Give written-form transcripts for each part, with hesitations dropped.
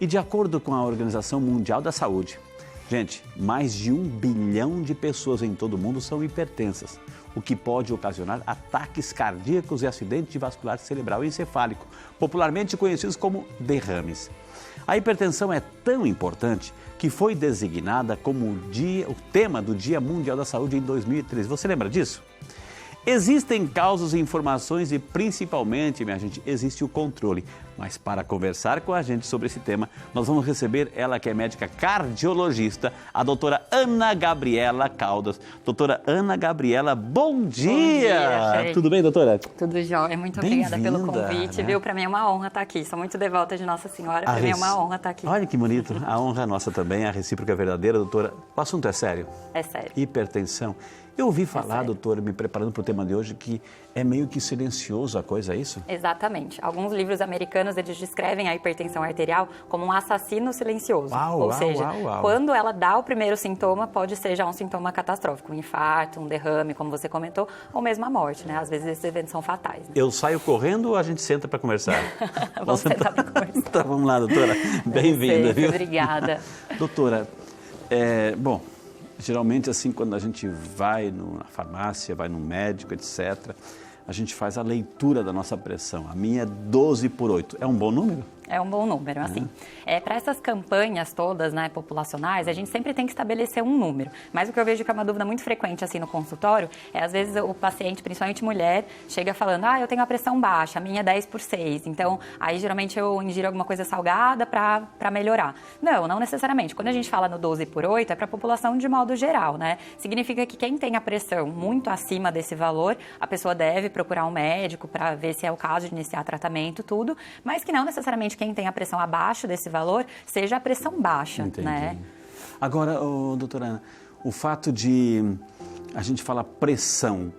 E de acordo com a Organização Mundial da Saúde, gente, mais de 1 bilhão de pessoas em todo o mundo são hipertensas, o que pode ocasionar ataques cardíacos e acidente vascular cerebral e encefálico, popularmente conhecidos como derrames. A hipertensão é tão importante que foi designada como o tema do Dia Mundial da Saúde em 2013. Você lembra disso? Existem causas e informações e, principalmente, minha gente, existe o controle. Mas para conversar com a gente sobre esse tema, nós vamos receber ela que é médica cardiologista, a doutora Ana Gabriela Caldas. Doutora Ana Gabriela, bom dia! Bom dia, tudo bem, doutora? Tudo jóia, muito obrigada pelo convite, viu? Para mim é uma honra estar aqui, sou muito devota de Nossa Senhora, para mim é uma honra estar aqui. Olha que bonito, a honra é nossa também, a recíproca é verdadeira, doutora. O assunto é sério? É sério. Hipertensão. Eu ouvi falar, doutora, me preparando para o tema de hoje, que é meio que silencioso a coisa, é isso? Exatamente. Alguns livros americanos, eles descrevem a hipertensão arterial como um assassino silencioso. Ou seja, quando ela dá o primeiro sintoma, pode ser já um sintoma catastrófico, um infarto, um derrame, como você comentou, ou mesmo a morte, né? Às vezes esses eventos são fatais. Né? Eu saio correndo ou a gente senta para conversar? Vamos sentar para conversar. Então, vamos lá, doutora. Bem-vinda, viu? Obrigada. Doutora, bom... Geralmente, assim, quando a gente vai na farmácia, vai no médico, etc., a gente faz a leitura da nossa pressão. A minha é 12/8. É um bom número? É um bom número, assim. Para essas campanhas todas, né, populacionais, a gente sempre tem que estabelecer um número. Mas o que eu vejo que é uma dúvida muito frequente, assim, no consultório, é às vezes o paciente, principalmente mulher, chega falando, eu tenho a pressão baixa, a minha é 10/6. Então, aí geralmente eu ingiro alguma coisa salgada para melhorar. Não necessariamente. Quando a gente fala no 12/8, é para a população de modo geral, né? Significa que quem tem a pressão muito acima desse valor, a pessoa deve procurar um médico para ver se é o caso de iniciar tratamento, tudo, mas que não necessariamente quem tem a pressão abaixo desse valor seja a pressão baixa. Entendi. Né? Agora, doutora Ana, o fato de a gente falar pressão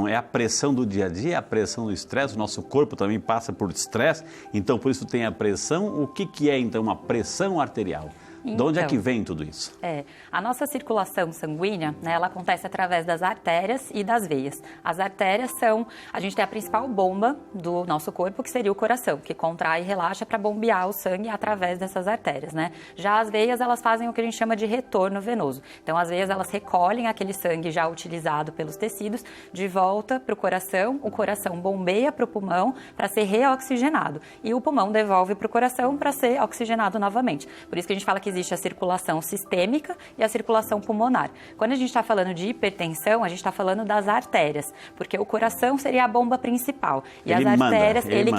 é a pressão do dia a dia, a pressão do estresse, o nosso corpo também passa por estresse, então por isso tem a pressão. O que é então uma pressão arterial? De onde é que vem tudo isso? A nossa circulação sanguínea, né, ela acontece através das artérias e das veias. As artérias a gente tem a principal bomba do nosso corpo, que seria o coração, que contrai e relaxa para bombear o sangue através dessas artérias, né? Já as veias, elas fazem o que a gente chama de retorno venoso. Então, as veias, elas recolhem aquele sangue já utilizado pelos tecidos de volta para o coração bombeia para o pulmão para ser reoxigenado e o pulmão devolve para o coração para ser oxigenado novamente. Por isso que a gente fala que existe a circulação sistêmica e a circulação pulmonar. Quando a gente está falando de hipertensão, a gente está falando das artérias, porque o coração seria a bomba principal. E as artérias, ele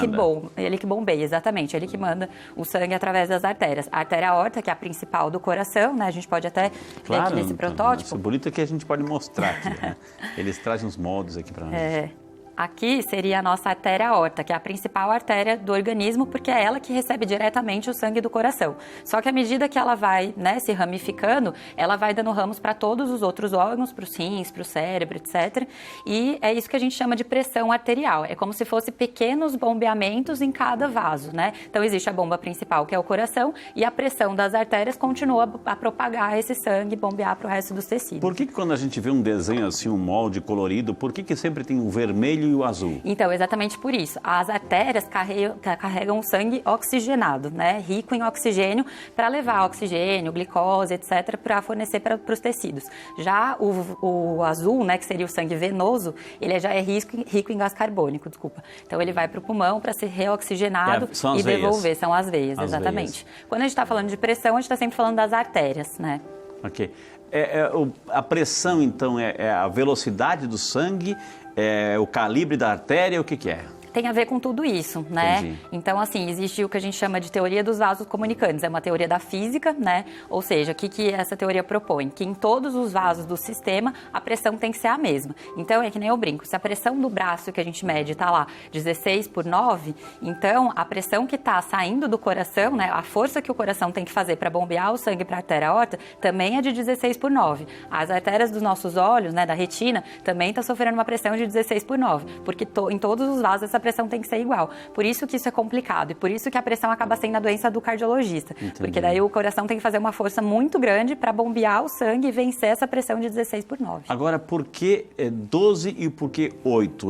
que bombeia, exatamente, ele que manda o sangue através das artérias. A artéria aorta, que é a principal do coração, né? A gente pode até ver aqui nesse protótipo. O bonito é que a gente pode mostrar aqui, né? Eles trazem uns moldes aqui para nós. Aqui seria a nossa artéria aorta, que é a principal artéria do organismo, porque é ela que recebe diretamente o sangue do coração. Só que à medida que ela vai, né, se ramificando, ela vai dando ramos para todos os outros órgãos, para os rins, para o cérebro, etc. E é isso que a gente chama de pressão arterial. É como se fosse pequenos bombeamentos em cada vaso, né? Então existe a bomba principal, que é o coração, e a pressão das artérias continua a propagar esse sangue, bombear para o resto dos tecidos. Por que quando a gente vê um desenho assim, um molde colorido, por que sempre tem o vermelho e o azul? Então, exatamente por isso. As artérias carregam o sangue oxigenado, né? Rico em oxigênio, para levar oxigênio, glicose, etc., para fornecer para os tecidos. Já o azul, né, que seria o sangue venoso, ele já é rico em gás carbônico, desculpa. Então, ele vai para o pulmão para ser reoxigenado e devolver. São as veias, exatamente. Quando a gente está falando de pressão, a gente está sempre falando das artérias, né? Ok. A pressão, então, é a velocidade do sangue, é o calibre da artéria, o que é? Tem a ver com tudo isso, né? Entendi. Então, assim, existe o que a gente chama de teoria dos vasos comunicantes. É uma teoria da física, né? Ou seja, o que essa teoria propõe? Que em todos os vasos do sistema, a pressão tem que ser a mesma. Então, é que nem eu brinco. Se a pressão do braço que a gente mede está lá 16/9, então a pressão que está saindo do coração, né? A força que o coração tem que fazer para bombear o sangue para a artéria aorta também é de 16/9. As artérias dos nossos olhos, né? Da retina, também está sofrendo uma pressão de 16/9. Porque em todos os vasos essa pressão tem que ser igual. Por isso que isso é complicado e por isso que a pressão acaba sendo a doença do cardiologista. Entendi. Porque daí o coração tem que fazer uma força muito grande para bombear o sangue e vencer essa pressão de 16/9. Agora, por que 12 e por que 8?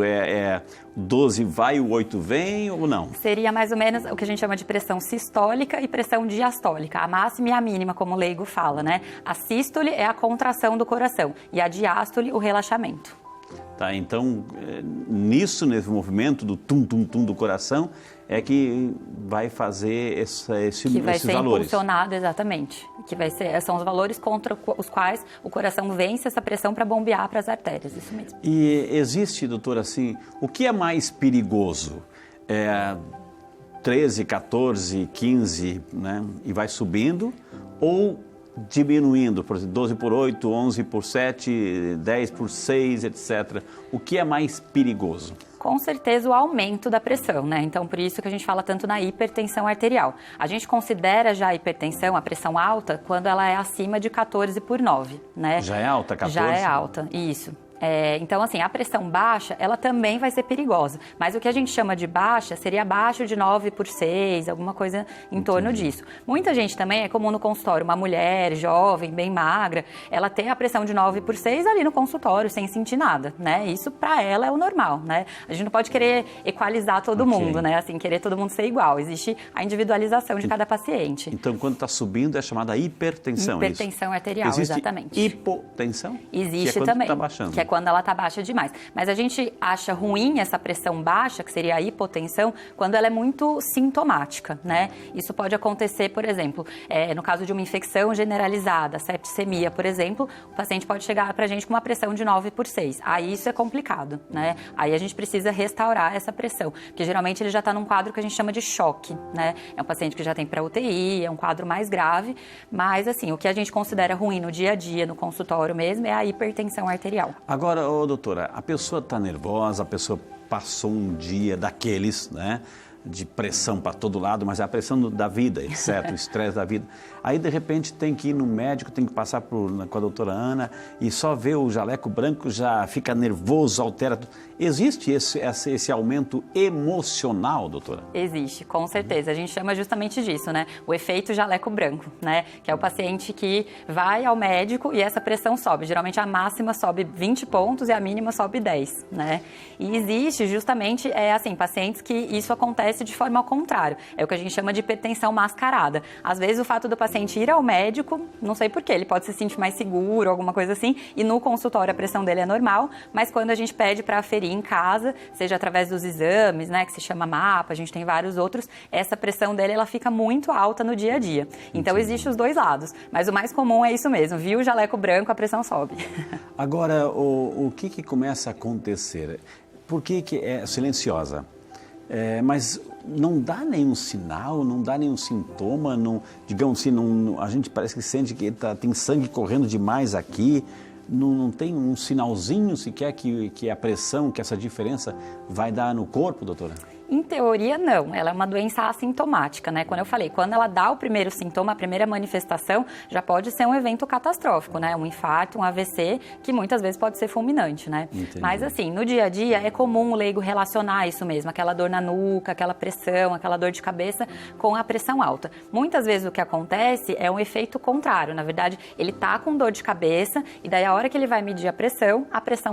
12 vai, o 8 vem ou não? Seria mais ou menos o que a gente chama de pressão sistólica e pressão diastólica, a máxima e a mínima, como o leigo fala, né? A sístole é a contração do coração e a diástole o relaxamento. Tá, então, nesse movimento do tum-tum-tum do coração, é que vai fazer esses valores. Que vai ser impulsionado, exatamente. São os valores contra os quais o coração vence essa pressão para bombear para as artérias, isso mesmo. E existe, doutor, assim, o que é mais perigoso? 13, 14, 15, né? E vai subindo, ou diminuindo, por exemplo, 12 por 8, 11 por 7, 10 por 6, etc. O que é mais perigoso? Com certeza o aumento da pressão, né? Então, por isso que a gente fala tanto na hipertensão arterial. A gente considera já a hipertensão, a pressão alta, quando ela é acima de 14/9, né? Já é alta, 14? Já é alta, isso. Então, assim, a pressão baixa, ela também vai ser perigosa. Mas o que a gente chama de baixa seria abaixo de 9/6, alguma coisa em torno disso. Muita gente também, é comum no consultório, uma mulher jovem, bem magra, ela tem a pressão de 9/6 ali no consultório, sem sentir nada, né? Isso pra ela é o normal, né? A gente não pode querer equalizar todo mundo, né? Assim, querer todo mundo ser igual. Existe a individualização de cada paciente. Então, quando está subindo, é chamada hipertensão, hipertensão arterial, existe hipotensão. Hipotensão? Existe que é também. Tá baixando. Que é quando ela está baixa demais. Mas a gente acha ruim essa pressão baixa, que seria a hipotensão, quando ela é muito sintomática, né? Isso pode acontecer, por exemplo, no caso de uma infecção generalizada, septicemia, por exemplo, o paciente pode chegar para a gente com uma pressão de 9/6. Aí isso é complicado, né? Aí a gente precisa restaurar essa pressão, porque geralmente ele já está num quadro que a gente chama de choque, né? É um paciente que já tem pré-UTI, é um quadro mais grave, mas assim, o que a gente considera ruim no dia a dia, no consultório mesmo, é a hipertensão arterial. Agora, doutora, a pessoa está nervosa, a pessoa passou um dia daqueles, né, de pressão para todo lado, mas é a pressão da vida, etc., o estresse da vida. Aí, de repente, tem que ir no médico, tem que passar com a doutora Ana e só ver o jaleco branco, já fica nervoso, altera tudo. Existe esse aumento emocional, doutora? Existe, com certeza. A gente chama justamente disso, né? O efeito jaleco branco, né? Que é o paciente que vai ao médico e essa pressão sobe. Geralmente a máxima sobe 20 pontos e a mínima sobe 10, né? E existe justamente, pacientes que isso acontece de forma ao contrário. É o que a gente chama de hipertensão mascarada. Às vezes o fato do paciente ir ao médico, não sei porquê, ele pode se sentir mais seguro, alguma coisa assim, e no consultório a pressão dele é normal, mas quando a gente pede para aferir em casa, seja através dos exames, né, que se chama mapa, a gente tem vários outros, essa pressão dele ela fica muito alta no dia a dia. Então existe os dois lados, mas o mais comum é isso mesmo, viu o jaleco branco, a pressão sobe. Agora, o que começa a acontecer? Por que é silenciosa? Mas não dá nenhum sinal, não dá nenhum sintoma, não, digamos assim, não, a gente parece que sente que tem sangue correndo demais aqui, não tem um sinalzinho sequer que a pressão, que essa diferença vai dar no corpo, doutora? Em teoria, não. Ela é uma doença assintomática, né? Quando eu falei, quando ela dá o primeiro sintoma, a primeira manifestação, já pode ser um evento catastrófico, né? Um infarto, um AVC, que muitas vezes pode ser fulminante, né? Entendi. Mas assim, no dia a dia é comum o leigo relacionar isso mesmo, aquela dor na nuca, aquela pressão, aquela dor de cabeça com a pressão alta. Muitas vezes o que acontece é um efeito contrário. Na verdade, ele tá com dor de cabeça e daí a hora que ele vai medir a pressão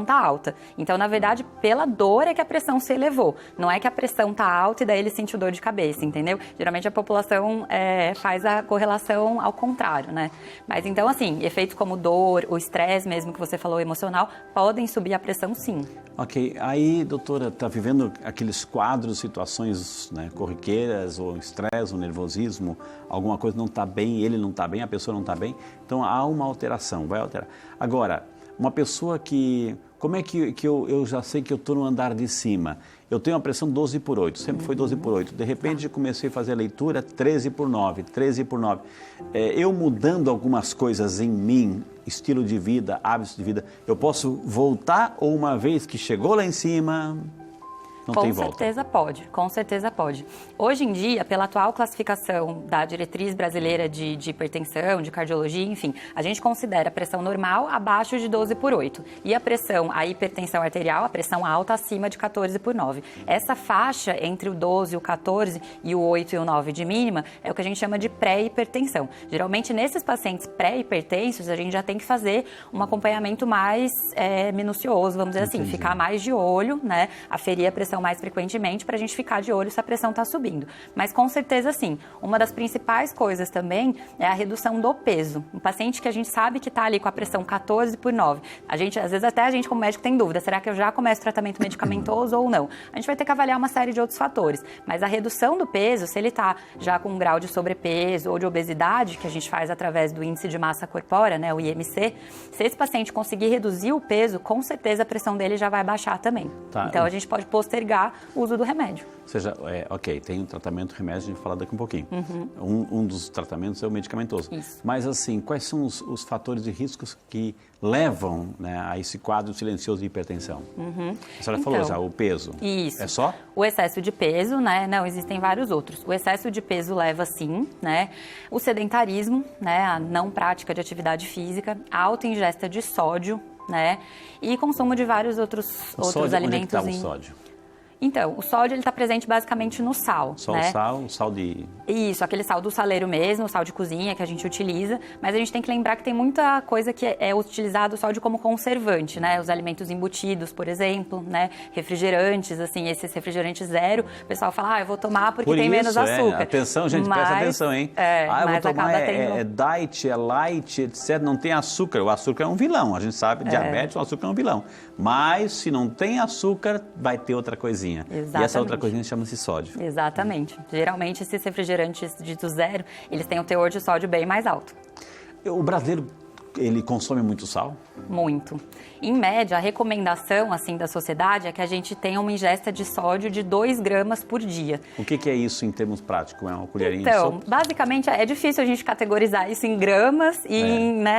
tá alta. Então, na verdade, pela dor é que a pressão se elevou. Não é que a pressão tá alta e daí ele sentiu dor de cabeça, entendeu? Geralmente a população faz a correlação ao contrário, né? Mas então, assim, efeitos como dor, o estresse mesmo que você falou, emocional, podem subir a pressão sim. Ok, aí, doutora, está vivendo aqueles quadros, situações, né, corriqueiras, ou estresse, ou nervosismo, alguma coisa não está bem, ele não está bem, a pessoa não está bem, então há uma alteração, vai alterar. Agora, uma pessoa que... Como é que eu já sei que eu estou no andar de cima? Eu tenho uma pressão 12/8, sempre foi 12/8. De repente, eu comecei a fazer a leitura 13/9, 13/9. Eu mudando algumas coisas em mim, estilo de vida, hábitos de vida, eu posso voltar ou uma vez que chegou lá em cima... Não tem volta. Com certeza pode. Hoje em dia, pela atual classificação da diretriz brasileira de hipertensão, de cardiologia, enfim, a gente considera a pressão normal abaixo de 12/8 e a hipertensão arterial, a pressão alta acima de 14/9. Essa faixa entre o 12, o 14 e o 8 e o 9 de mínima é o que a gente chama de pré-hipertensão. Geralmente, nesses pacientes pré-hipertensos, a gente já tem que fazer um acompanhamento mais minucioso, vamos dizer assim, ficar mais de olho, né, aferir a pressão mais frequentemente para a gente ficar de olho se a pressão está subindo. Mas com certeza sim, uma das principais coisas também é a redução do peso. Um paciente que a gente sabe que está ali com a pressão 14/9, às vezes até a gente como médico tem dúvida, será que eu já começo o tratamento medicamentoso ou não? A gente vai ter que avaliar uma série de outros fatores, mas a redução do peso, se ele está já com um grau de sobrepeso ou de obesidade, que a gente faz através do índice de massa corpórea, né, o IMC, se esse paciente conseguir reduzir o peso, com certeza a pressão dele já vai baixar também. Tá. Então a gente pode postergar o uso do remédio. Ou seja, tem um tratamento remédio, a gente vai falar daqui um pouquinho. Um dos tratamentos é o medicamentoso. Isso. Mas assim, quais são os fatores de riscos que levam, né, a esse quadro silencioso de hipertensão? A senhora falou já, o peso. Isso. É só? O excesso de peso, né? Não, existem vários outros. O excesso de peso leva sim, né? O sedentarismo, né? A não prática de atividade física, a alta ingesta de sódio, né? E consumo de vários outros sódio, alimentos. Onde é que está o sódio? Então, o sódio está presente basicamente no sal. Só né? o sal de... Isso, aquele sal do saleiro mesmo, o sal de cozinha que a gente utiliza, mas a gente tem que lembrar que tem muita coisa que é utilizado o sódio como conservante, né? Os alimentos embutidos, por exemplo, né? Refrigerantes, assim, esses refrigerantes zero, o pessoal fala, eu vou tomar porque tem menos açúcar. Atenção, gente, presta atenção, hein? Eu vou tomar, é diet, é light, etc. Não tem açúcar. O açúcar é um vilão, a gente sabe, diabetes, o açúcar é um vilão. Mas se não tem açúcar, vai ter outra coisinha. Exatamente. E essa outra coisinha chama-se sódio. Exatamente. Geralmente, esses refrigerantes ditos zero, eles têm um teor de sódio bem mais alto. O brasileiro, ele consome muito sal? Muito. Em média, a recomendação assim da sociedade é que a gente tenha uma ingesta de sódio de 2 gramas por dia. O que é isso em termos práticos? É uma colherinha de sopa? sopa? Basicamente, é difícil a gente categorizar isso em gramas e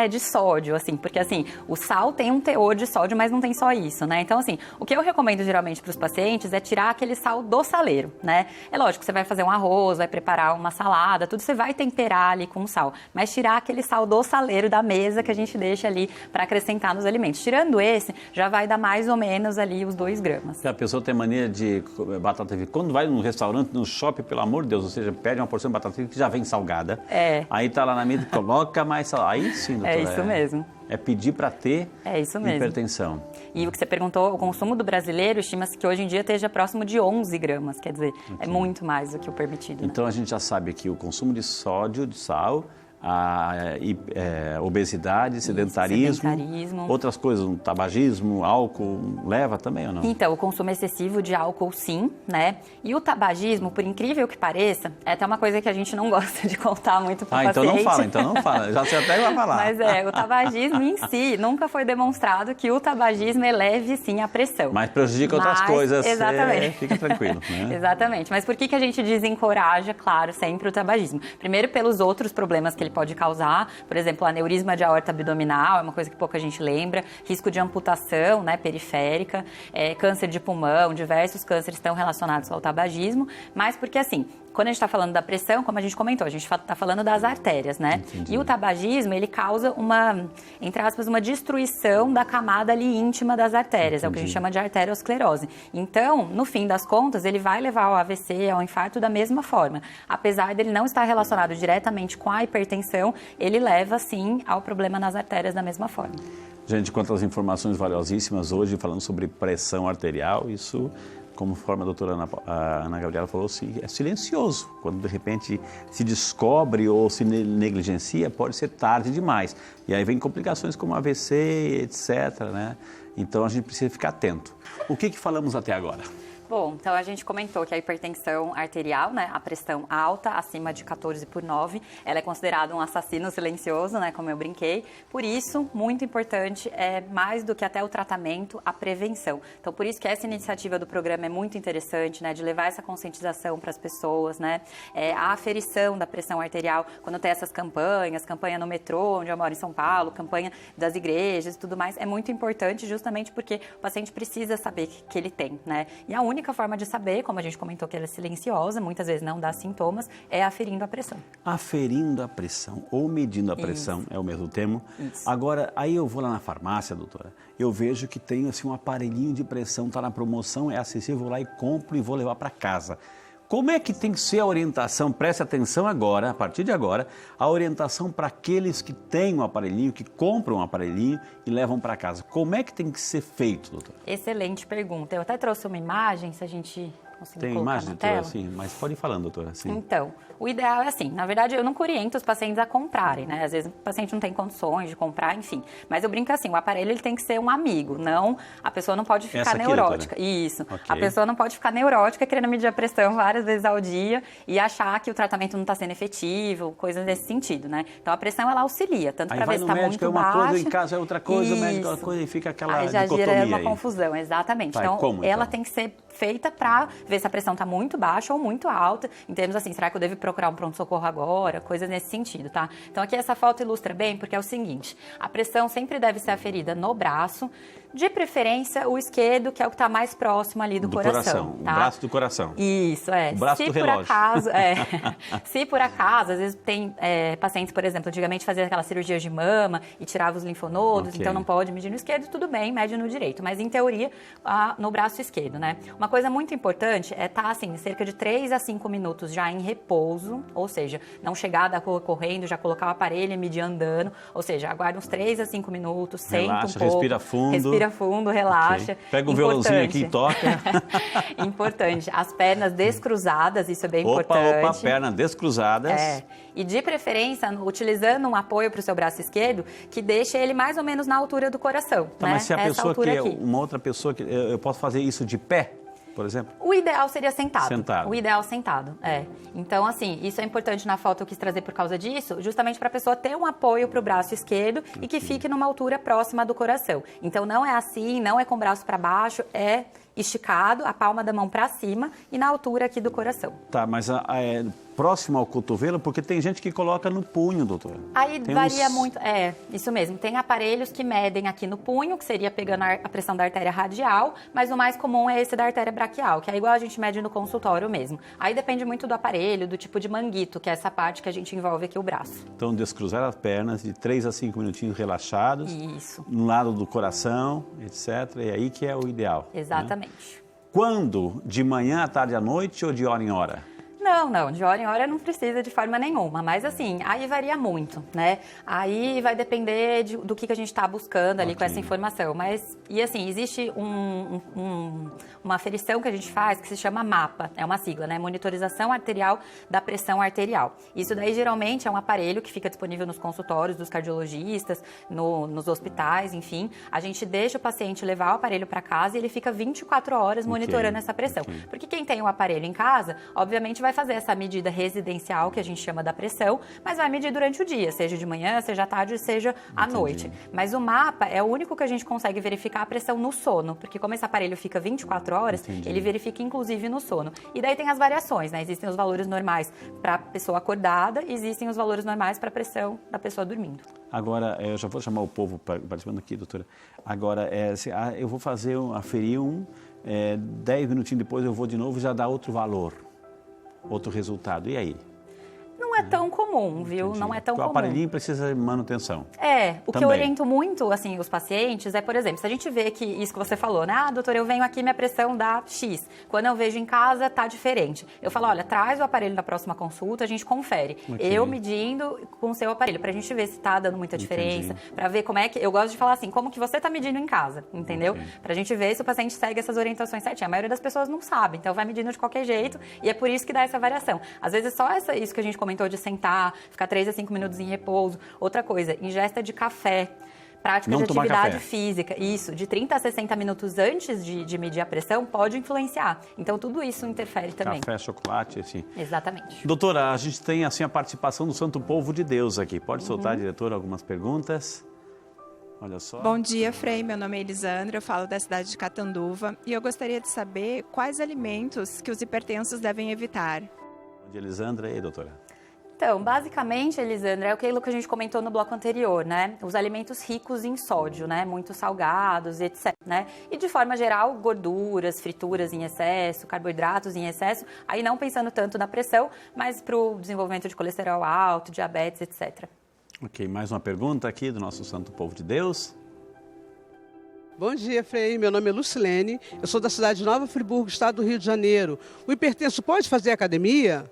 de sódio, assim, porque assim, o sal tem um teor de sódio, mas não tem só isso, né? Então, assim, o que eu recomendo geralmente para os pacientes é tirar aquele sal do saleiro, né? É lógico, você vai fazer um arroz, vai preparar uma salada, tudo você vai temperar ali com sal, mas tirar aquele sal do saleiro da mesa que a gente deixa ali para acrescentar nos alimentos. Tirando esse, já vai dar mais ou menos ali os 2 gramas. A pessoa tem mania de batata frita. Quando vai num restaurante, no shopping, pelo amor de Deus, ou seja, pede uma porção de batata frita que já vem salgada. Aí tá lá na mesa, coloca mais sal. Aí sim, doutora. É isso mesmo. É pedir para ter hipertensão. E o que você perguntou, o consumo do brasileiro estima-se que hoje em dia esteja próximo de 11 gramas, quer dizer, é muito mais do que o permitido. Então a gente já sabe que o consumo de sódio, de sal, obesidade, sedentarismo, outras coisas, tabagismo, álcool, leva também ou não? Então, o consumo excessivo de álcool sim, né? E o tabagismo, por incrível que pareça, é até uma coisa que a gente não gosta de contar muito para o paciente. Então não fala, já sei até que vai falar. Mas o tabagismo em si, nunca foi demonstrado que o tabagismo eleve sim a pressão. Mas prejudica outras coisas, exatamente. Fica tranquilo. Né? Exatamente, mas por que a gente desencoraja, claro, sempre o tabagismo? Primeiro, pelos outros problemas que ele pode causar, por exemplo, aneurisma de aorta abdominal, é uma coisa que pouca gente lembra, risco de amputação, né, periférica, câncer de pulmão, diversos cânceres estão relacionados ao tabagismo, mas porque assim, quando a gente está falando da pressão, como a gente comentou, a gente está falando das artérias, né? Entendi. E o tabagismo, ele causa uma, entre aspas, uma destruição da camada ali íntima das artérias, é o que a gente chama de arteriosclerose. Então, no fim das contas, ele vai levar ao AVC, ao infarto da mesma forma. Apesar dele não estar relacionado diretamente com a hipertensão, ele leva, sim, ao problema nas artérias da mesma forma. Gente, quantas informações valiosíssimas hoje falando sobre pressão arterial, isso... Conforme a doutora Ana Gabriela falou, é silencioso. Quando, de repente, se descobre ou se negligencia, pode ser tarde demais. E aí vem complicações como AVC, etc. Né? Então, a gente precisa ficar atento. O que falamos até agora? Bom, então a gente comentou que a hipertensão arterial, né, a pressão alta, acima de 14/9, ela é considerada um assassino silencioso, né, como eu brinquei. Por isso, muito importante, mais do que até o tratamento, a prevenção. Então, por isso que essa iniciativa do programa é muito interessante, né, de levar essa conscientização para as pessoas, né, a aferição da pressão arterial, quando tem essas campanhas, campanha no metrô, onde eu moro em São Paulo, campanha das igrejas e tudo mais, é muito importante justamente porque o paciente precisa saber que ele tem, né, e a única única forma de saber, como a gente comentou que ela é silenciosa, muitas vezes não dá sintomas, é aferindo a pressão. Aferindo a pressão ou medindo a pressão, isso. É o mesmo termo. Isso. Agora, aí eu vou lá na farmácia, doutora, eu vejo que tem assim, um aparelhinho de pressão, está na promoção, é acessível, vou lá e compro e vou levar para casa. Como é que tem que ser a orientação? Preste atenção agora, a partir de agora, a orientação para aqueles que têm um aparelhinho, que compram um aparelhinho e levam para casa. Como é que tem que ser feito, doutor? Excelente pergunta. Eu até trouxe uma imagem, se a gente conseguir tem colocar imagem, na doutora? tela. Sim, mas pode ir falando, doutora. Sim. Então, o ideal é assim, na verdade eu nunca oriento os pacientes a comprarem, né? Às vezes o paciente não tem condições de comprar, enfim. Mas eu brinco assim, o aparelho ele tem que ser um amigo, não, a pessoa não pode ficar essa aqui, neurótica. doutora? Isso, okay. A pessoa não pode ficar neurótica querendo medir a pressão várias vezes ao dia e achar que o tratamento não está sendo efetivo, coisas nesse sentido, né? Então a pressão ela auxilia, tanto para ver se está muito é uma baixa. Coisa, em casa é outra coisa, o médico é outra coisa e fica aquela dicotomia aí. Já gera uma confusão, exatamente. Vai, então, ela tem que ser feita para ver se a pressão está muito baixa ou muito alta, em termos assim, será que eu devo procurar um pronto-socorro agora? Coisas nesse sentido, tá? Então aqui essa foto ilustra bem, porque é o seguinte, a pressão sempre deve ser aferida no braço, de preferência o esquerdo, que é o que está mais próximo ali do coração. Tá? O braço do coração. Isso, é. O braço do relógio. Se por acaso, às vezes tem pacientes, por exemplo, antigamente fazia aquela cirurgia de mama e tirava os linfonodos, okay. Então não pode medir no esquerdo, tudo bem, mede no direito, mas em teoria no braço esquerdo, né? Uma coisa muito importante é estar assim, cerca de 3 a 5 minutos já em repouso, ou seja, não chegar da rua correndo, já colocar o aparelho e medir andando, ou seja, aguarda uns 3 a 5 minutos, senta um pouco. Respira fundo, relaxa. Okay. Pega um violãozinho aqui e toca. Importante. As pernas descruzadas, isso é bem importante. Opa, pernas descruzadas. E de preferência, utilizando um apoio para o seu braço esquerdo, que deixe ele mais ou menos na altura do coração. Tá, né? Mas se a pessoa que uma outra pessoa que eu posso fazer isso de pé? Por exemplo? O ideal seria sentado. Sentado. O ideal sentado, Então, assim, isso é importante na foto, eu quis trazer por causa disso, justamente para a pessoa ter um apoio para o braço esquerdo e que fique numa altura próxima do coração. Então, não é assim, não é com o braço para baixo, é esticado, a palma da mão para cima e na altura aqui do coração. Tá, mas próximo ao cotovelo, porque tem gente que coloca no punho, doutora. Aí varia muito, isso mesmo. Tem aparelhos que medem aqui no punho, que seria pegando a pressão da artéria radial, mas o mais comum é esse da artéria braquial, que é igual a gente mede no consultório mesmo. Aí depende muito do aparelho, do tipo de manguito, que é essa parte que a gente envolve aqui o braço. Então, descruzar as pernas de 3 a 5 minutinhos relaxados. Isso. No lado do coração, etc. É aí que é o ideal. Exatamente. Né? Quando? De manhã, à tarde, à noite ou de hora em hora? Não, de hora em hora não precisa de forma nenhuma, mas assim, aí varia muito, né? Aí vai depender do que a gente está buscando ali com essa informação, mas, e assim, existe uma aferição que a gente faz que se chama MAPA, é uma sigla, né? Monitorização arterial da pressão arterial. Isso daí geralmente é um aparelho que fica disponível nos consultórios dos cardiologistas, nos hospitais, enfim. A gente deixa o paciente levar o aparelho para casa e ele fica 24 horas monitorando essa pressão. Porque quem tem o aparelho em casa, obviamente vai fazer essa medida residencial, que a gente chama da pressão, mas vai medir durante o dia, seja de manhã, seja à tarde, seja à noite. Mas o MAPA é o único que a gente consegue verificar a pressão no sono, porque como esse aparelho fica 24 horas, ele verifica inclusive no sono. E daí tem as variações, né? Existem os valores normais para a pessoa acordada, existem os valores normais para a pressão da pessoa dormindo. Agora, eu já vou chamar o povo participando aqui, doutora. Agora, eu vou aferir 10 minutinhos depois eu vou de novo e já dá outro valor. Outro resultado. E aí? Não é tão comum, viu? Entendi. Não é tão comum. O aparelhinho precisa de manutenção. O que eu oriento muito, assim, os pacientes é, por exemplo, se a gente vê que isso que você falou, né? Doutor, eu venho aqui, minha pressão dá X. Quando eu vejo em casa, tá diferente. Eu falo, olha, traz o aparelho na próxima consulta, a gente confere. Eu medindo com o seu aparelho, pra gente ver se tá dando muita diferença, pra ver como é que... Eu gosto de falar assim, como que você tá medindo em casa, entendeu? Pra gente ver se o paciente segue essas orientações certinho. A maioria das pessoas não sabe, então vai medindo de qualquer jeito e é por isso que dá essa variação. Às vezes só isso que a gente comentou de sentar, ficar 3 a 5 minutos em repouso. Outra coisa, ingesta de café, prática de atividade física. Isso, de 30 a 60 minutos antes de medir a pressão pode influenciar. Então, tudo isso interfere também. Café, chocolate, assim. Exatamente. Doutora, a gente tem assim a participação do Santo Povo de Deus aqui. Pode soltar, diretora, algumas perguntas? Olha só. Bom dia, Frei. Meu nome é Elisandra, eu falo da cidade de Catanduva e eu gostaria de saber quais alimentos que os hipertensos devem evitar. Bom dia, Elisandra. E aí, doutora? Então, basicamente, Elisandra, é aquilo que a gente comentou no bloco anterior, né? Os alimentos ricos em sódio, né? Muito salgados, etc, né? E de forma geral, gorduras, frituras em excesso, carboidratos em excesso, aí não pensando tanto na pressão, mas para o desenvolvimento de colesterol alto, diabetes, etc. Ok, mais uma pergunta aqui do nosso santo povo de Deus. Bom dia, Frei. Meu nome é Lucilene. Eu sou da cidade de Nova Friburgo, estado do Rio de Janeiro. O hipertenso pode fazer academia?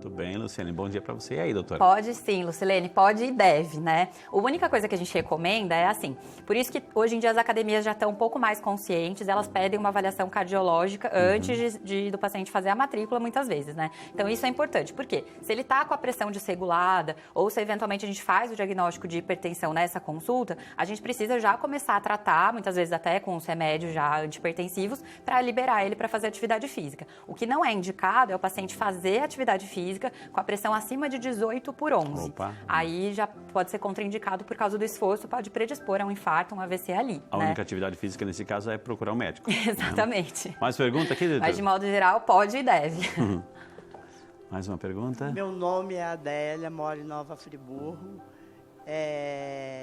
Tudo bem, Luciane. Bom dia para você. E aí, doutora? Pode sim, Lucilene, pode e deve, né? A única coisa que a gente recomenda é assim, por isso que hoje em dia as academias já estão um pouco mais conscientes, elas pedem uma avaliação cardiológica antes do paciente fazer a matrícula muitas vezes, né? Então isso é importante, por quê? Se ele está com a pressão desregulada ou se eventualmente a gente faz o diagnóstico de hipertensão nessa consulta, a gente precisa já começar a tratar, muitas vezes até com os remédios já antihipertensivos, para liberar ele para fazer atividade física. O que não é indicado é o paciente fazer atividade física com a pressão acima de 18 por 11. Opa. Aí já pode ser contraindicado por causa do esforço, pode predispor a um infarto, um AVC ali. A única atividade física nesse caso é procurar um médico. Exatamente. Né? Mais pergunta aqui, doutor? Mas de modo geral, pode e deve. Mais uma pergunta? Meu nome é Adélia, moro em Nova Friburgo.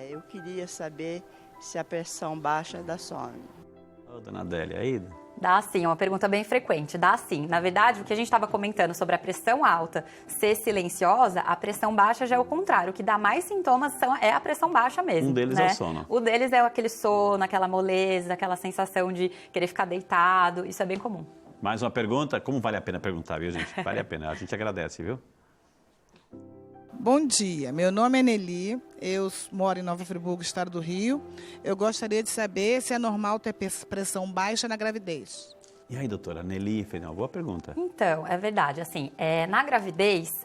Eu queria saber se a pressão baixa dá sono. Ô, dona Adélia, aí? Dá sim, é uma pergunta bem frequente, dá sim. Na verdade, o que a gente estava comentando sobre a pressão alta ser silenciosa, a pressão baixa já é o contrário. O que dá mais sintomas é a pressão baixa mesmo. Um deles é o sono. O deles é aquele sono, aquela moleza, aquela sensação de querer ficar deitado, isso é bem comum. Mais uma pergunta? Como vale a pena perguntar, viu, gente? Vale a pena, a gente agradece, viu? Bom dia, meu nome é Nelly, eu moro em Nova Friburgo, estado do Rio. Eu gostaria de saber se é normal ter pressão baixa na gravidez. E aí, doutora, Nelly fez uma boa pergunta. Então, é verdade, assim, na gravidez,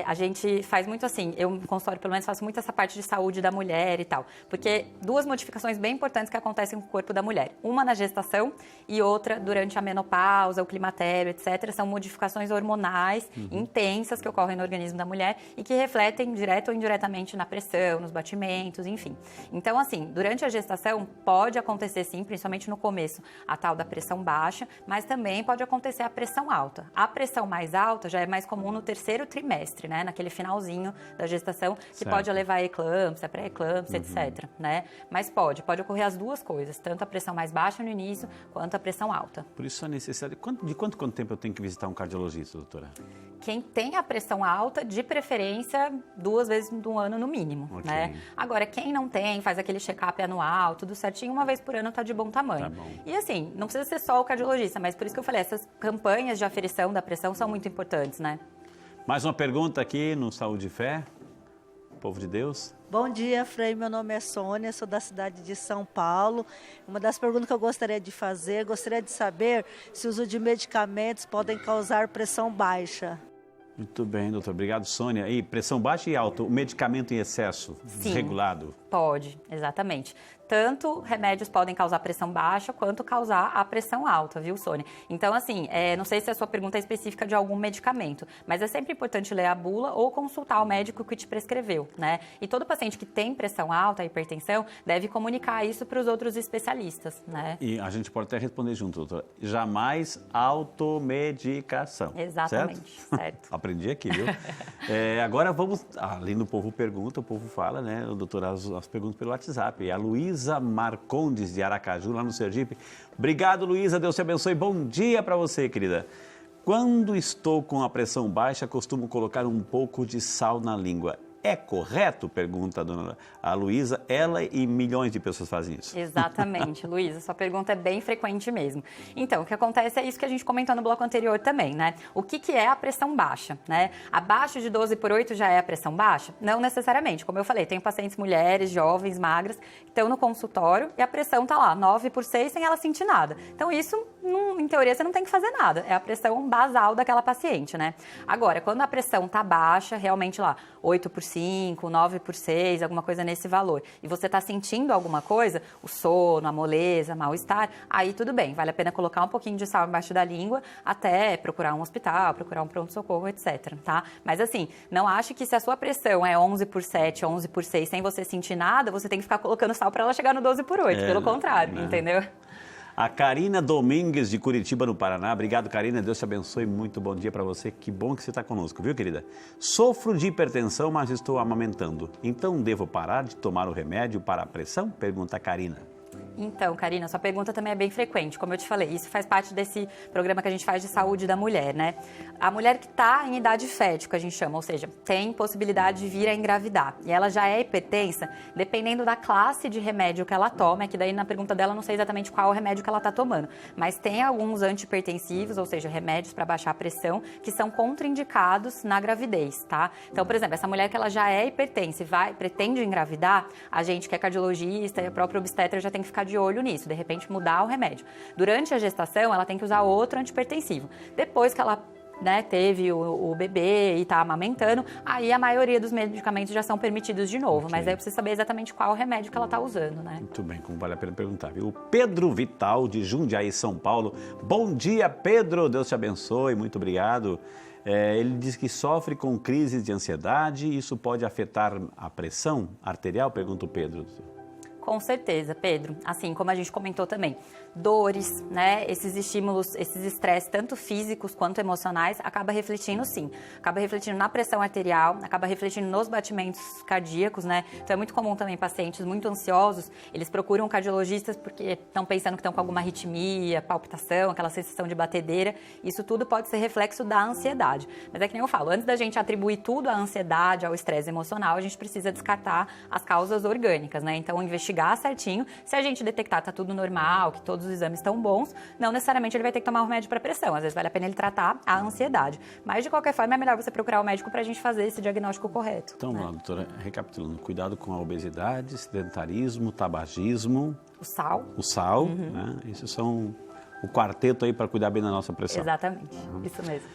a gente faz muito assim, eu no consultório pelo menos faço muito essa parte de saúde da mulher e tal, porque duas modificações bem importantes que acontecem com o corpo da mulher, uma na gestação e outra durante a menopausa, o climatério, etc, são modificações hormonais intensas que ocorrem no organismo da mulher e que refletem direto ou indiretamente na pressão, nos batimentos, enfim. Então, assim, durante a gestação pode acontecer sim, principalmente no começo, a tal da pressão baixa, mas também pode acontecer a pressão alta. A pressão mais alta já é mais comum no terceiro trimestre, né? Naquele finalzinho da gestação, que pode levar a eclâmpsia, pré-eclâmpsia, etc, né? Mas pode ocorrer as duas coisas, tanto a pressão mais baixa no início, quanto a pressão alta. Por isso a necessidade... De quanto tempo eu tenho que visitar um cardiologista, doutora? Quem tem a pressão alta, de preferência, 2 vezes no ano no mínimo, né? Agora, quem não tem, faz aquele check-up anual, tudo certinho, 1 vez por ano tá de bom tamanho. Tá bom. E assim, não precisa ser só o cardiologista, mas por isso que eu falei, essas campanhas de aferição da pressão são muito importantes, né? Mais uma pergunta aqui no Saúde e Fé, povo de Deus. Bom dia, Frei. Meu nome é Sônia, sou da cidade de São Paulo. Uma das perguntas que eu gostaria de fazer, gostaria de saber se o uso de medicamentos podem causar pressão baixa. Muito bem, doutor. Obrigado, Sônia. E pressão baixa e alta, o medicamento em excesso, desregulado? Pode, exatamente. Tanto remédios podem causar pressão baixa, quanto causar a pressão alta, viu, Sônia? Então, assim, não sei se a sua pergunta é específica de algum medicamento, mas é sempre importante ler a bula ou consultar o médico que te prescreveu, né? E todo paciente que tem pressão alta, hipertensão, deve comunicar isso para os outros especialistas, né? E a gente pode até responder junto, doutora. Jamais automedicação. Exatamente, certo. Aprendi aqui, viu? Agora vamos, além do povo pergunta, o povo fala, né? O doutor, as perguntas pelo WhatsApp. E a Luísa Marcondes, de Aracaju, lá no Sergipe. Obrigado, Luísa. Deus te abençoe. Bom dia para você, querida. Quando estou com a pressão baixa, costumo colocar um pouco de sal na língua. É correto? Pergunta a Luísa. Ela e milhões de pessoas fazem isso. Exatamente, Luísa. Sua pergunta é bem frequente mesmo. Então, o que acontece é isso que a gente comentou no bloco anterior também, né? O que é a pressão baixa, né? Abaixo de 12/8 já é a pressão baixa? Não necessariamente. Como eu falei, tenho pacientes mulheres, jovens, magras, que estão no consultório e a pressão tá lá, 9/6, sem ela sentir nada. Então, isso, em teoria, você não tem que fazer nada. É a pressão basal daquela paciente, né? Agora, quando a pressão tá baixa, realmente lá, 8/5, 9/6, alguma coisa nesse valor, e você está sentindo alguma coisa, o sono, a moleza, mal-estar, aí tudo bem, vale a pena colocar um pouquinho de sal embaixo da língua até procurar um hospital, procurar um pronto-socorro, etc, tá? Mas assim, não ache que se a sua pressão é 11/7, 11/6, sem você sentir nada, você tem que ficar colocando sal para ela chegar no 12/8, pelo contrário, entendeu? A Karina Domingues, de Curitiba, no Paraná. Obrigado, Karina. Deus te abençoe. Muito bom dia para você. Que bom que você está conosco, viu, querida? Sofro de hipertensão, mas estou amamentando. Então, devo parar de tomar o remédio para a pressão? Pergunta a Karina. Então, Karina, sua pergunta também é bem frequente. Como eu te falei, isso faz parte desse programa que a gente faz de saúde da mulher, né? A mulher que está em idade fértil, que a gente chama, ou seja, tem possibilidade de vir a engravidar, e ela já é hipertensa, dependendo da classe de remédio que ela toma, é que daí na pergunta dela eu não sei exatamente qual o remédio que ela está tomando, mas tem alguns antihipertensivos, ou seja, remédios para baixar a pressão, que são contraindicados na gravidez, tá? Então, por exemplo, essa mulher que ela já é hipertensa e pretende engravidar, a gente que é cardiologista e a própria obstetra já tem que ficar de olho nisso, de repente mudar o remédio. Durante a gestação, ela tem que usar outro antihipertensivo. Depois que ela teve o bebê e está amamentando, aí a maioria dos medicamentos já são permitidos de novo, mas aí eu preciso saber exatamente qual o remédio que ela está usando, né? Muito bem, como vale a pena perguntar, viu? O Pedro Vital, de Jundiaí, São Paulo. Bom dia, Pedro, Deus te abençoe, muito obrigado. Ele diz que sofre com crises de ansiedade, isso pode afetar a pressão arterial? Pergunta o Pedro. Com certeza, Pedro. Assim, como a gente comentou também, dores, né? Esses estímulos, esses estresses, tanto físicos quanto emocionais, acaba refletindo sim. Acaba refletindo na pressão arterial, acaba refletindo nos batimentos cardíacos, né? Então é muito comum também pacientes muito ansiosos, eles procuram cardiologistas porque estão pensando que estão com alguma arritmia, palpitação, aquela sensação de batedeira. Isso tudo pode ser reflexo da ansiedade. Mas é que nem eu falo, antes da gente atribuir tudo à ansiedade, ao estresse emocional, a gente precisa descartar as causas orgânicas, né? Então, investigar certinho. Se a gente detectar que tá tudo normal, que todos os exames estão bons, não necessariamente ele vai ter que tomar um remédio para pressão. Às vezes vale a pena ele tratar a ansiedade. Mas, de qualquer forma, é melhor você procurar o médico para a gente fazer esse diagnóstico correto. Então, né? doutora, recapitulando, cuidado com a obesidade, sedentarismo, tabagismo. O sal. O sal, né? Esses são o quarteto aí para cuidar bem da nossa pressão. Exatamente, isso mesmo.